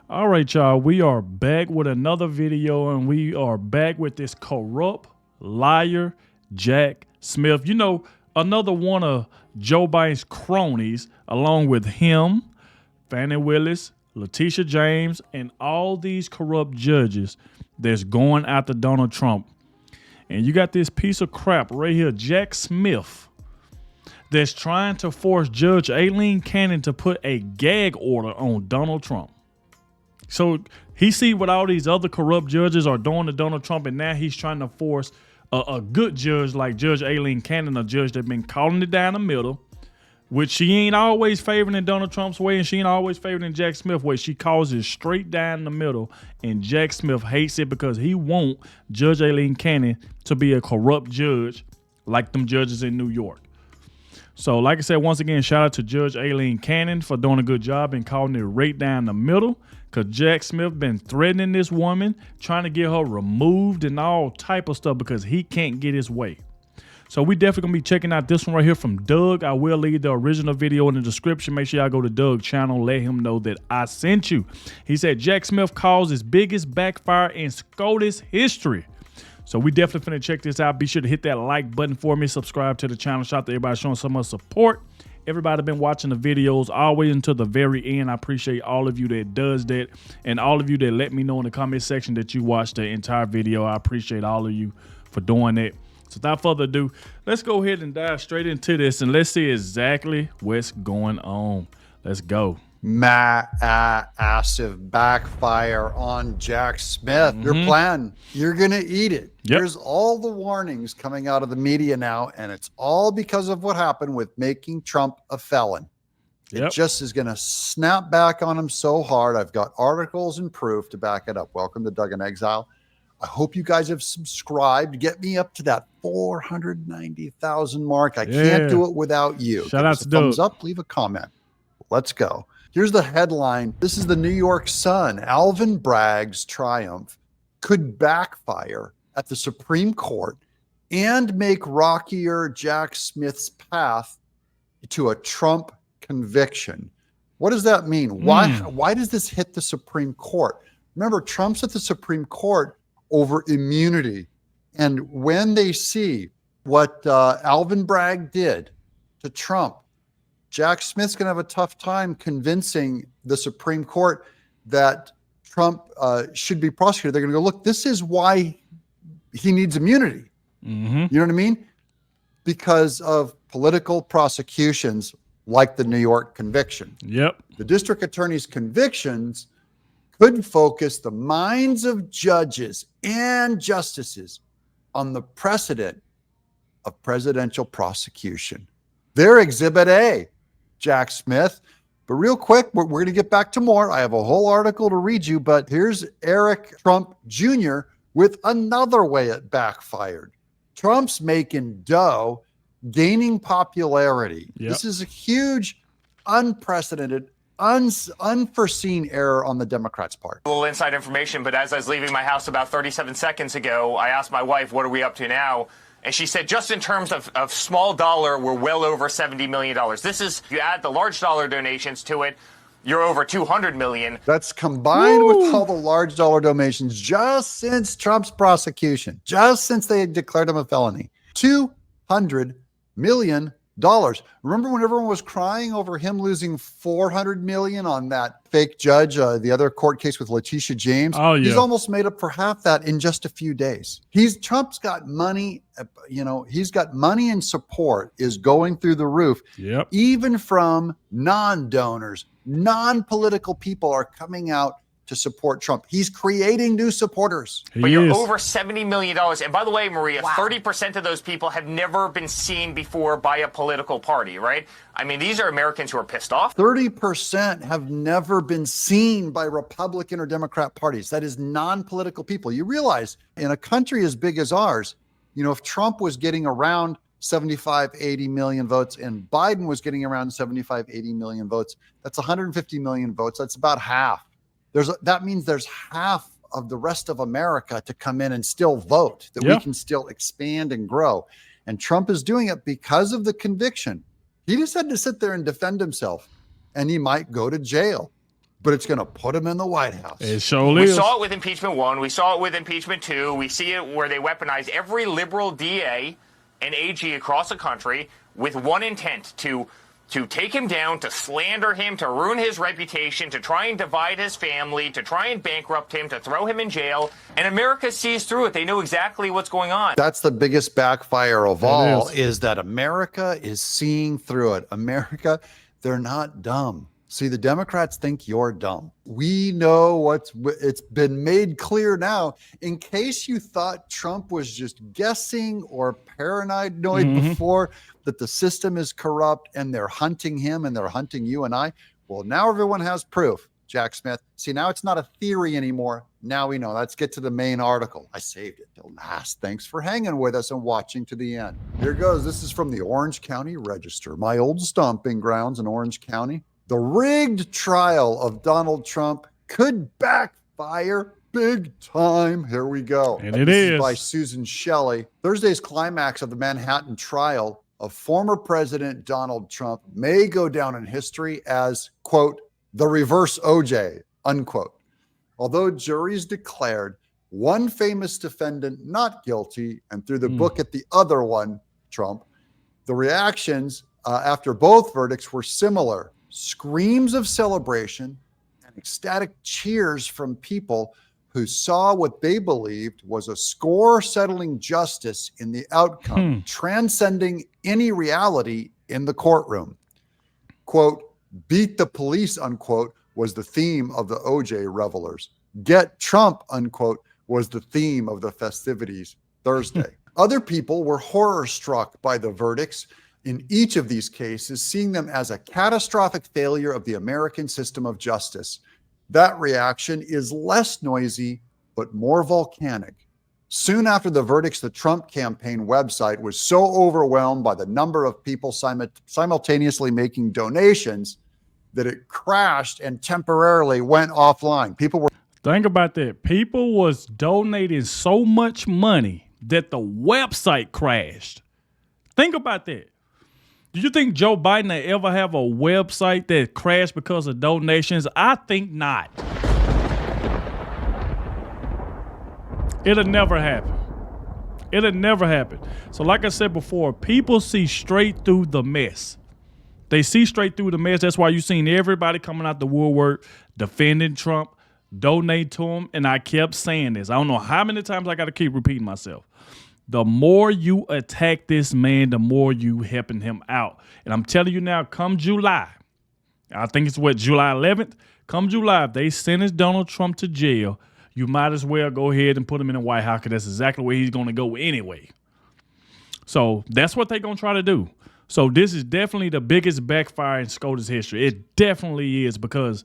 All right, y'all. We are back with another video, and we are back with this corrupt liar, Jack Smith. You know, another one of Joe Biden's cronies, along with him, Fannie Willis, Letitia James, and all these corrupt judges that's going after Donald Trump. And you got this piece of crap right here, Jack Smith, that's trying to force Judge Aileen Cannon to put a gag order on Donald Trump. So he see what all these other corrupt judges are doing to Donald Trump, and now he's trying to force a good judge like Judge Aileen Cannon, a judge that's been calling it down the middle, which she ain't always favoring in Donald Trump's way, and she ain't always favoring in Jack Smith's way. She calls it straight down the middle, and Jack Smith hates it because he want Judge Aileen Cannon to be a corrupt judge like them judges in New York. So like I said, once again, shout out to Judge Aileen Cannon for doing a good job and calling it right down the middle. Because Jack Smith been threatening this woman, trying to get her removed and all type of stuff because he can't get his way. So we definitely going to be checking out this one right here from Doug. I will leave the original video in the description. Make sure y'all go to Doug's channel. Let him know that I sent you. He said Jack Smith calls his biggest backfire in SCOTUS history. So we definitely finna check this out. Be sure to hit that like button for me. Subscribe to the channel. Shout out to everybody showing so much support. Everybody been watching the videos all the way until the very end. I appreciate all of you that does that, and all of you that let me know in the comment section that you watched the entire video. I appreciate all of you for doing that. So without further ado, let's go ahead and dive straight into this, and let's see exactly what's going on. Let's go. Massive backfire on Jack Smith. Your plan, you're gonna eat it. There's all the warnings coming out of the media now, and it's all because of what happened with making Trump a felon. It just is gonna snap back on him so hard. I've got articles and proof to back it up. Welcome to Doug in Exile. I hope you guys have subscribed. Get me up to that 490,000 mark. I can't do it without you. Shout out to Doug. Thumbs up, leave a comment. Let's go. Here's the headline. This is the New York Sun. Alvin Bragg's triumph could backfire at the Supreme Court and make rockier Jack Smith's path to a Trump conviction. What does that mean? Why does this hit the Supreme Court? Remember, Trump's at the Supreme Court over immunity. And when they see what Alvin Bragg did to Trump, Jack Smith's going to have a tough time convincing the Supreme Court that Trump should be prosecuted. They're going to go, look, this is why he needs immunity. You know what I mean? Because of political prosecutions like the New York conviction. The district attorney's convictions could focus the minds of judges and justices on the precedent of presidential prosecution. They're Exhibit A. Jack Smith. But real quick, we're going to get back to more. I have a whole article to read you, but here's Eric Trump Jr. with another way it backfired. Trump's making dough, gaining popularity. This is a huge, unprecedented, unforeseen error on the Democrats' part. A little inside information, but as I was leaving my house about 37 seconds ago, I asked my wife, what are we up to now? And she said, just in terms of small dollar, we're well over $70 million. This is, you add the large dollar donations to it, you're over $200 million. That's combined with all the large dollar donations just since Trump's prosecution, just since they had declared him a felony. $200 million. Remember when everyone was crying over him losing $400 million on that fake judge, the other court case with Letitia James? He's almost made up for half that in just a few days. Trump's got money, he's got money and support is going through the roof. Even from non-donors, non-political people are coming out to support Trump. He's creating new supporters. But you're over $70 million. And by the way, Maria, 30% of those people have never been seen before by a political party, right? I mean, these are Americans who are pissed off. 30% have never been seen by Republican or Democrat parties. That is non-political people. You realize in a country as big as ours, if Trump was getting around 75, 80 million votes and Biden was getting around 75, 80 million votes, that's 150 million votes. That's about half. That means there's half of the rest of America to come in and still vote, that we can still expand and grow. And Trump is doing it because of the conviction. He just had to sit there and defend himself, and he might go to jail. but it's going to put him in the White House. It sure We is. saw it with impeachment 1. We saw it with impeachment 2. We see it where they weaponize every liberal DA and AG across the country with one intent: to take him down, to slander him, to ruin his reputation, to try and divide his family, to try and bankrupt him, to throw him in jail. And America sees through it. They know exactly what's going on. That's the biggest backfire of all, is that America is seeing through it. America, they're not dumb. See, the Democrats think you're dumb. We know it's been made clear now. In case you thought Trump was just guessing or paranoid before, that the system is corrupt and they're hunting him and they're hunting you and I. Well, now everyone has proof, Jack Smith. See, now it's not a theory anymore. Now we know. Let's get to the main article. I saved it till last. Thanks for hanging with us and watching to the end. Here goes. This is from the Orange County Register, my old stomping grounds in Orange County. The rigged trial of Donald Trump could backfire big time. Here we go. And it is by Susan Shelley. Thursday's climax of the Manhattan trial of former President Donald Trump may go down in history as, quote, the reverse OJ, unquote. Although juries declared one famous defendant not guilty and threw the book at the other one, Trump, the reactions after both verdicts were similar. Screams of celebration and ecstatic cheers from people who saw what they believed was a score-settling justice in the outcome, transcending any reality in the courtroom. Quote, beat the police, unquote, was the theme of the OJ revelers. Get Trump, unquote, was the theme of the festivities Thursday. Other people were horror-struck by the verdicts in each of these cases, seeing them as a catastrophic failure of the American system of justice. That reaction is less noisy, but more volcanic. Soon after the verdicts, the Trump campaign website was so overwhelmed by the number of people simultaneously making donations that it crashed and temporarily went offline. People were... Think about that. People was donating so much money that the website crashed. Think about that. Do you think Joe Biden will ever have a website that crashed because of donations? I think not. It'll never happen. It'll never happen. So like I said before, people see straight through the mess. They see straight through the mess. That's why you've seen everybody coming out the woodwork defending Trump, donate to him. And I kept saying this. I don't know how many times I got to keep repeating myself. The more you attack this man, the more you helping him out. And I'm telling you now, come July, I think it's July 11th? Come July, if they sentence Donald Trump to jail, you might as well go ahead and put him in the White House, because that's exactly where he's going to go anyway. So that's what they're going to try to do. So this is definitely the biggest backfire in SCOTUS history. It definitely is, because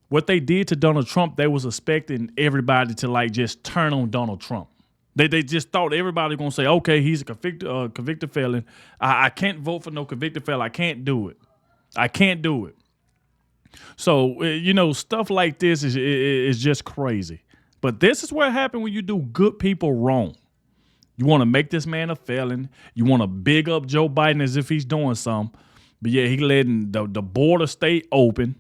what they did to Donald Trump, they was expecting everybody to like just turn on Donald Trump. They just thought everybody was going to say, okay, he's a convicted felon. I can't vote for no convicted felon. I can't do it. I can't do it. So, you know, stuff like this is just crazy. But this is what happened when you do good people wrong. You want to make this man a felon. You want to big up Joe Biden as if he's doing something. But yeah, he letting the border stay open.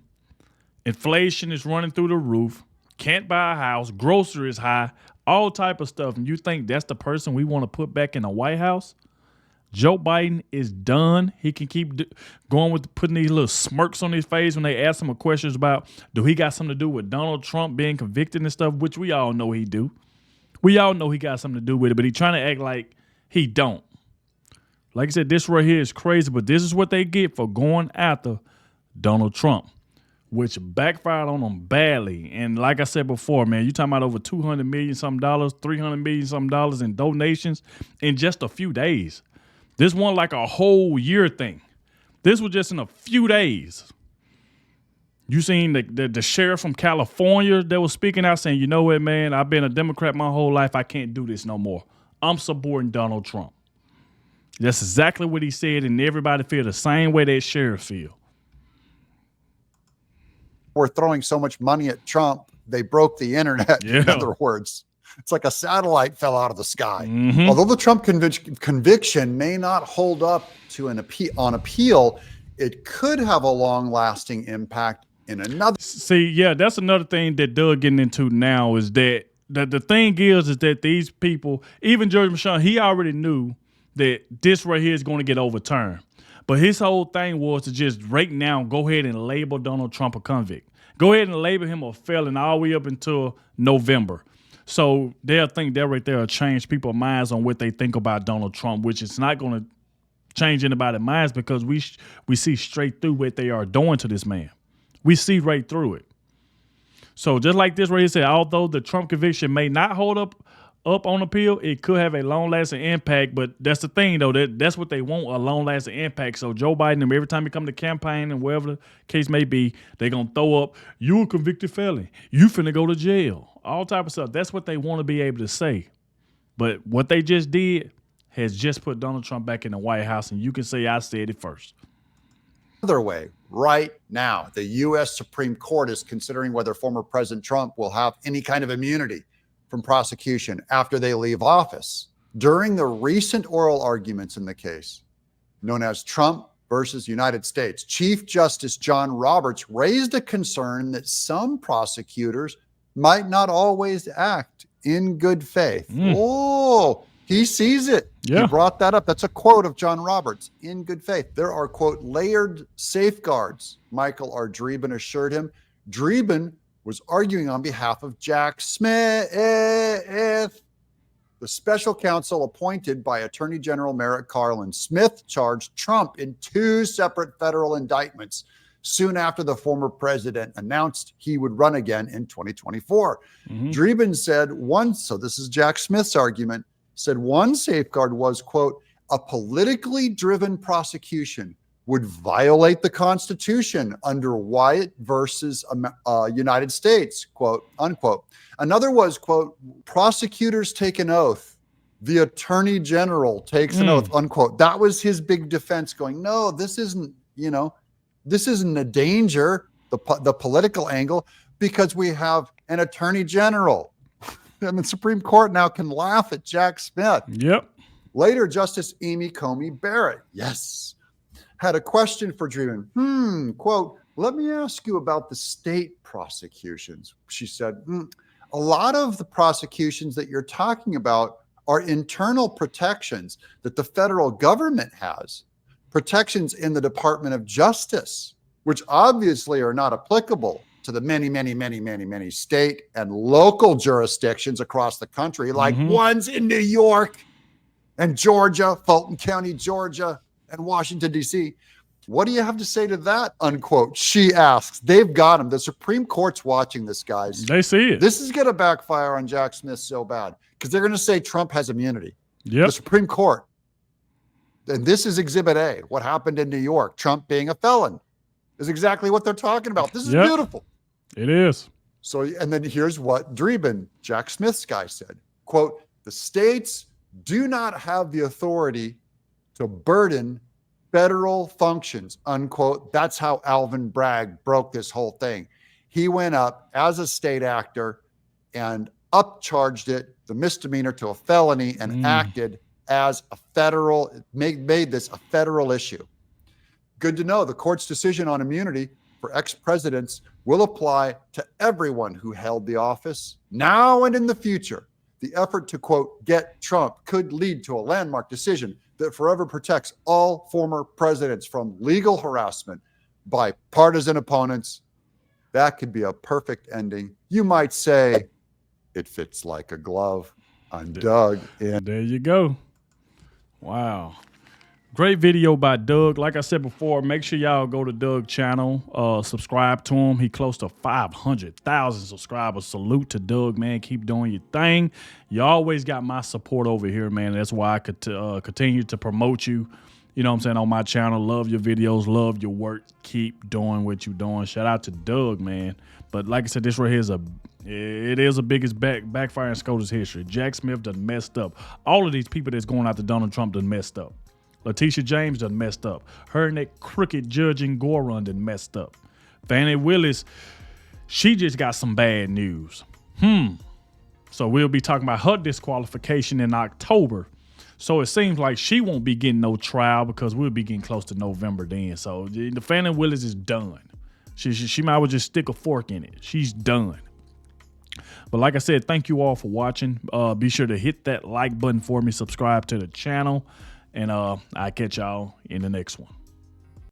Inflation is running through the roof. Can't buy a house. Groceries high. All type of stuff. And you think that's the person we want to put back in the White House? Joe Biden is done. He can keep going with putting these little smirks on his face when they ask him questions about, do he got something to do with Donald Trump being convicted and stuff, which we all know he do. We all know he got something to do with it, but he trying to act like he don't. Like I said, this right here is crazy, but this is what they get for going after Donald Trump, which backfired on them badly. And like I said before, man, you talking about over $200 million some dollars, $300 million some dollars in donations in just a few days. This wasn't like a whole year thing. This was just in a few days. You seen the sheriff from California that was speaking out saying, you know what, man, I've been a Democrat my whole life. I can't do this no more. I'm supporting Donald Trump. That's exactly what he said, and everybody feel the same way that sheriff feel. We're throwing so much money at Trump, they broke the internet, Yeah. in other words. It's like a satellite fell out of the sky. Mm-hmm. Although the Trump conviction may not hold up to on appeal, it could have a long-lasting impact In another, See, yeah, that's another thing that Doug getting into now is that the thing is that these people, even George Michon, he already knew that this right here is going to get overturned. But his whole thing was to just right now go ahead and label Donald Trump a convict. Go ahead and label him a felon all the way up until November. So they'll think that right there will change people's minds on what they think about Donald Trump, which is not going to change anybody's minds because we see straight through what they are doing to this man. We see right through it. So just like this right here said, although the Trump conviction may not hold up on appeal, it could have a long-lasting impact. But that's the thing, though. That's what they want, a long-lasting impact. So Joe Biden, every time he come to campaign and wherever the case may be, they're going to throw up, you a convicted felon. You finna go to jail. All type of stuff. That's what they want to be able to say. But what they just did has just put Donald Trump back in the White House, and you can say I said it first. other way, right now, the U.S. Supreme Court is considering whether former President Trump will have any kind of immunity from prosecution after they leave office. During the recent oral arguments in the case, known as Trump versus United States, Chief Justice John Roberts raised a concern that some prosecutors might not always act in good faith. Oh, he sees it. Yeah. He brought that up. That's a quote of John Roberts, in good faith. There are, quote, layered safeguards, Michael R. Dreeben assured him. Dreeben was arguing on behalf of Jack Smith, the special counsel appointed by Attorney General Merrick Garland. Smith charged Trump in 2 separate federal indictments soon after the former president announced he would run again in 2024. Dreeben said so this is Jack Smith's argument, said one safeguard was, quote, a politically driven prosecution would violate the Constitution under Wyatt versus United States, quote, unquote. Another was, quote, prosecutors take an oath. The attorney general takes an oath, unquote. That was his big defense going, no, this isn't, this isn't a danger, the political angle, because we have an attorney general. And the Supreme Court now can laugh at Jack Smith. Yep. Later, Justice Amy Coney Barrett, had a question for Dreeben. Quote, let me ask you about the state prosecutions. She said, a lot of the prosecutions that you're talking about are internal protections that the federal government has, protections in the Department of Justice, which obviously are not applicable to the many state and local jurisdictions across the country, like ones in New York and Georgia, Fulton County, Georgia, and Washington, D.C. What do you have to say to that, unquote? She asks. They've got him. The Supreme Court's watching this, guys. They see it. This is going to backfire on Jack Smith so bad because they're going to say Trump has immunity. Yep. The Supreme Court. And this is Exhibit A. What happened in New York, Trump being a felon, is exactly what they're talking about. This is beautiful. It is. So, and then here's what Dreeben, Jack Smith's guy, said. Quote, the states do not have the authority to burden federal functions, unquote. That's how Alvin Bragg broke this whole thing. He went up as a state actor and upcharged it, the misdemeanor, to a felony and acted as a federal, made this a federal issue. Good to know the court's decision on immunity for ex-presidents will apply to everyone who held the office now and in the future. The effort to, quote, get Trump could lead to a landmark decision that forever protects all former presidents from legal harassment by partisan opponents. That could be a perfect ending. You might say it fits like a glove. I'm Doug. And there you go. Wow. Great video by Doug. Like I said before, make sure y'all go to Doug's channel, subscribe to him. He close to 500,000 subscribers. Salute to Doug, man. Keep doing your thing. You always got my support over here, man. That's why I could continue to promote you, you know what I'm saying, on my channel. Love your videos. Love your work. Keep doing what you're doing. Shout out to Doug, man. But like I said, this right here is the biggest backfire in SCOTUS history. Jack Smith done messed up. All of these people that's going after Donald Trump done messed up. Letitia James done messed up. Her and that crooked judge in Goron done messed up. Fannie Willis, she just got some bad news. So we'll be talking about her disqualification in October. So it seems like she won't be getting no trial because we'll be getting close to November then. So the Fannie Willis is done. She might as well just stick a fork in it. She's done. But like I said, thank you all for watching. Be sure to hit that like button for me, subscribe to the channel, and I'll catch y'all in the next one.